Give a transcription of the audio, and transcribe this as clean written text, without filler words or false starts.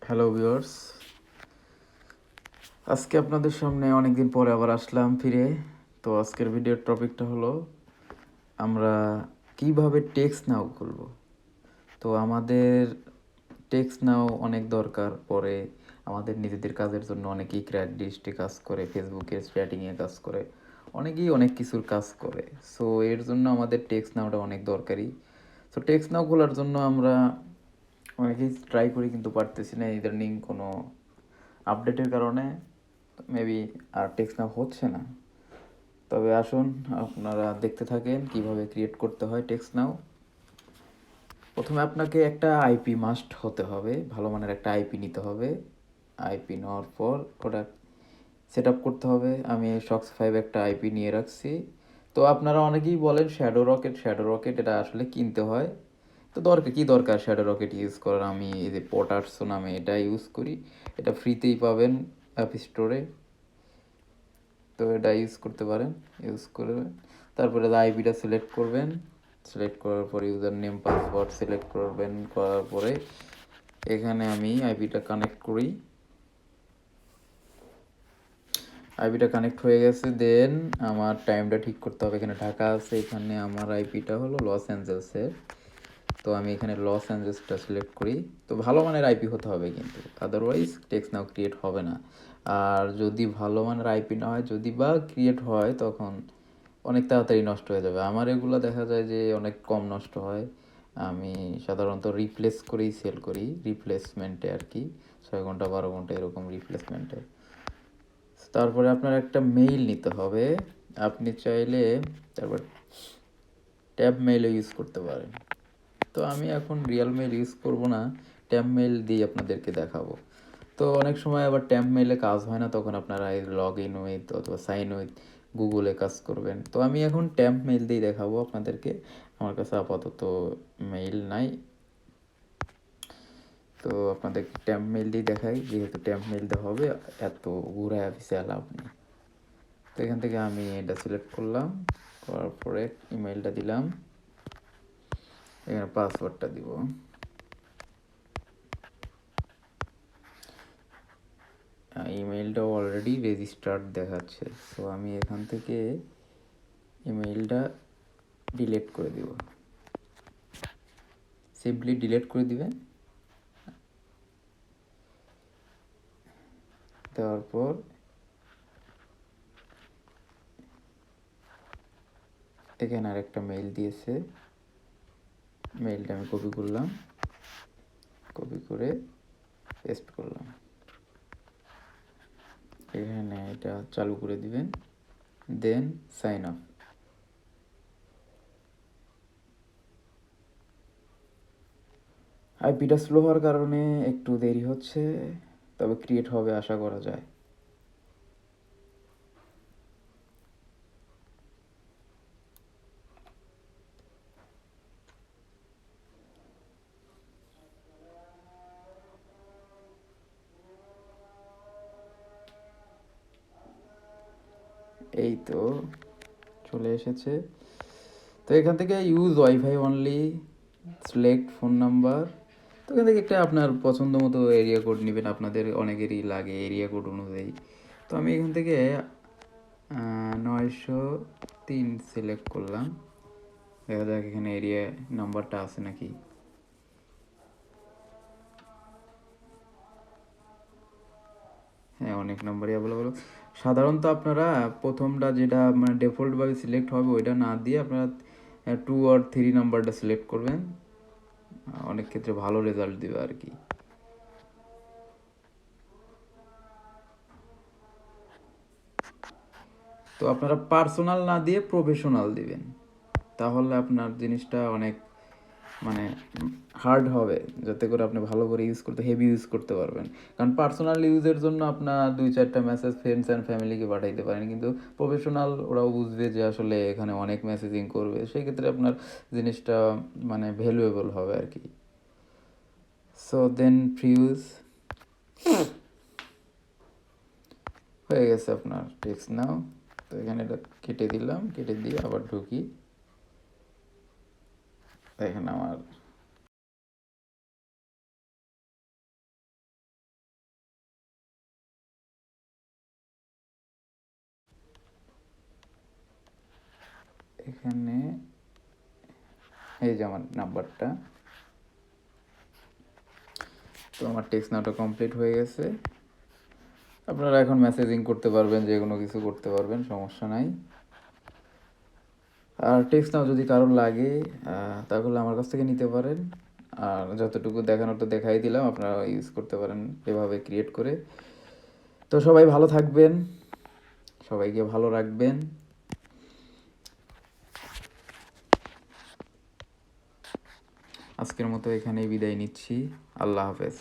Hello viewers, আজকে আপনাদের সামনে অনেকদিন পরে আবার আসলাম ফিরে। তো আজকের ভিডিওর টপিকটা হলো আমরা কিভাবে টেক্সটনাউ খুলব। তো আমাদের টেক্সটনাউ অনেক দরকার পড়ে, আমাদের নিজেদের কাজের জন্য অনেকেই ক্র্যাকডিস্টে কাজ করে, ফেসবুকে চ্যাটিংয়ে কাজ করে, অনেকেই অনেক কিছুর কাজ করে। সো এর জন্য আমাদের টেক্সটনাউটা অনেক দরকারি। তো টেক্সটনাউ খোলার জন্য আমরা অনেকেই ট্রাই করি কিন্তু পারতেছি না, ইদানিং কোনো আপডেটের কারণে মেবি আর টেক্সটনাউ হচ্ছে না। তবে আসুন আপনারা দেখতে থাকেন কিভাবে ক্রিয়েট করতে হয় টেক্সটনাউ। প্রথমে আপনাকে একটা আইপি মাস্ট হতে হবে, ভালো মানের একটা আইপি নিতে হবে। আইপি নেওয়ার পর ওটা সেট আপ করতে হবে। আমি শক্স 5 একটা আইপি নিয়ে রাখছি। তো আপনারা অনেকেই বলেন শ্যাডো রকেট এটা আসলে কিনতে হয়। তো দরকার শ্যাডো রকেট ইউজ করার? আমি এই যে পটারসো নামে এটা ইউজ করি, এটা ফ্রিতেই পাবেন অ্যাপ স্টোরে। তো এটা ইউজ করতে পারেন, ইউজ করে তারপরে আইপিটা সিলেক্ট করবেন। সিলেক্ট করার পরে ইউজার নেম পাসওয়ার্ড সিলেক্ট করবেন, করার পরে এখানে আমি আইপিটা কানেক্ট করি। আইপিটা কানেক্ট হয়ে গেছে। দেন আমার টাইমটা ঠিক করতে হবে। এখানে ঢাকা আছে, এখানে আমার আইপিটা হলো লস অ্যাঞ্জেলসের। তো আমি এখানে লস অ্যাঞ্জেলসটা সিলেক্ট করি। তো ভালো মানের আইপি হতে হবে কিন্তু, আদারওয়াইজ টেক্সটনাউ ক্রিয়েট হবে না। আর যদি ভালো মানের আইপি না হয়, যদি বা ক্রিয়েট হয়, তখন অনেক তাড়াতাড়ি নষ্ট হয়ে যাবে। আমার এগুলো দেখা যায় যে অনেক কম নষ্ট হয়। আমি সাধারণত রিপ্লেস করেই সেল করি, রিপ্লেসমেন্টে আর কি, 6 ঘন্টা 12 ঘন্টা এরকম রিপ্লেসমেন্টে। তারপরে আপনার একটা মেইল নিতে হবে। আপনি চাইলে তারপর ট্যাব মেইলও ইউজ করতে পারেন। তো আমি এখন রিয়েল মেইল ইউজ করব না, ট্যাব মেইল দিয়ে আপনাদেরকে দেখাবো। তো অনেক সময় আবার ট্যাব মেইলে কাজ হয় না, তখন আপনারা এই লগ ইন উইথ অথবা সাইন উইথ গুগলে কাজ করবেন। তো আমি এখন ট্যাব মেইল দিয়ে দেখাবো আপনাদেরকে। আমার কাছে আপাতত মেইল নাই, তো আপনাদেরকে ট্যাব মেইল দিয়ে দেখাই, যেহেতু ট্যাব মেইল দেওয়া হবে, এত ঘুরায় অফিসে লাভ নেই। তো এখান থেকে আমি এটা সিলেক্ট করলাম, করার পরে ইমেলটা দিলাম, এখানে পাসওয়ার্ডটা দিব। ইমেলটা অলরেডি রেজিস্টার্ড দেখাচ্ছে। সো আমি এখান থেকে ইমেলটা ডিলিট করে দিব, সিম্পলি ডিলিট করে দিবেন। তারপর এখানে আরেকটা মেইল দিয়েছে, মেইলটা আমি কপি করলাম, কপি করে পেস্ট করলাম। এখানে এটা চালু করে দিবেন, দেন সাইন আপ। আইপিটা স্লো হওয়ার কারণে একটু দেরি হচ্ছে, তবে ক্রিয়েট হবে আশা করা যায়। এই তো চলে এসেছে। তো এখান থেকে use wifi only, select phone number. তো এখান থেকে একটা আপনার পছন্দ মতো এরিয়া কোড নেবেন, আপনাদের অনেকেরই লাগে এরিয়া কোড অনুযায়ী। তো আমি এখান থেকে 903 সিলেক্ট করলাম। দেখা যাক এখানে এরিয়া নাম্বারটা আছে নাকি। হ্যাঁ, অনেক নাম্বারই অ্যাভেলেবল। সাধারণত আপনারা প্রথমটা যেটা মানে ডিফল্টভাবে সিলেক্ট হবে ওইটা না দিয়ে আপনারা 2 আর 3 নাম্বারটা সিলেক্ট করবেন, অনেক ক্ষেত্রে ভালো রেজাল্ট দেবে আর কি। তো আপনারা পার্সোনাল না দিয়ে প্রফেশনাল দিবেন, তাহলে আপনার জিনিসটা অনেক মানে হার্ড হবে, যাতে করে আপনি ভালো করে ইউজ করতে, হেভি ইউজ করতে পারবেন। কারণ পার্সোনাল ইউজের জন্য আপনার 2-4টা মেসেজ ফ্রেন্ডস অ্যান্ড ফ্যামিলিকে পাঠাইতে পারেন, কিন্তু প্রফেশনাল ওরাও বুঝবে যে আসলে এখানে অনেক মেসেজিং করবে, সেই ক্ষেত্রে আপনার জিনিসটা মানে ভ্যালুয়েবল হবে আর কি। সো দেন ফিউজ হয়ে গেছে আপনার টেক্সটনাউ। তো এখানে এটা কেটে দিলাম, কেটে দিয়ে আবার ঢুকি। দেখেন আমার এখানে এই যে আমার নাম্বারটা। তো আমার টেক্সটনাউটা কমপ্লিট হয়ে গেছে। আপনারা এখন মেসেজিং করতে পারবেন, যে কোনো কিছু করতে পারবেন, সমস্যা নাই। আর টেক্সটনাউ যদি কারোর লাগে তাহলে আমার কাছ থেকে নিতে পারেন। আর যতটুকু দেখানোর তো দেখাই দিলাম, আপনারা ইউজ করতে পারেন এভাবে ক্রিয়েট করে। তো সবাই ভালো থাকবেন, সবাইকে ভালো রাখবেন। আজকের মতো এখানেই বিদায় নিচ্ছি। আল্লাহ হাফেজ।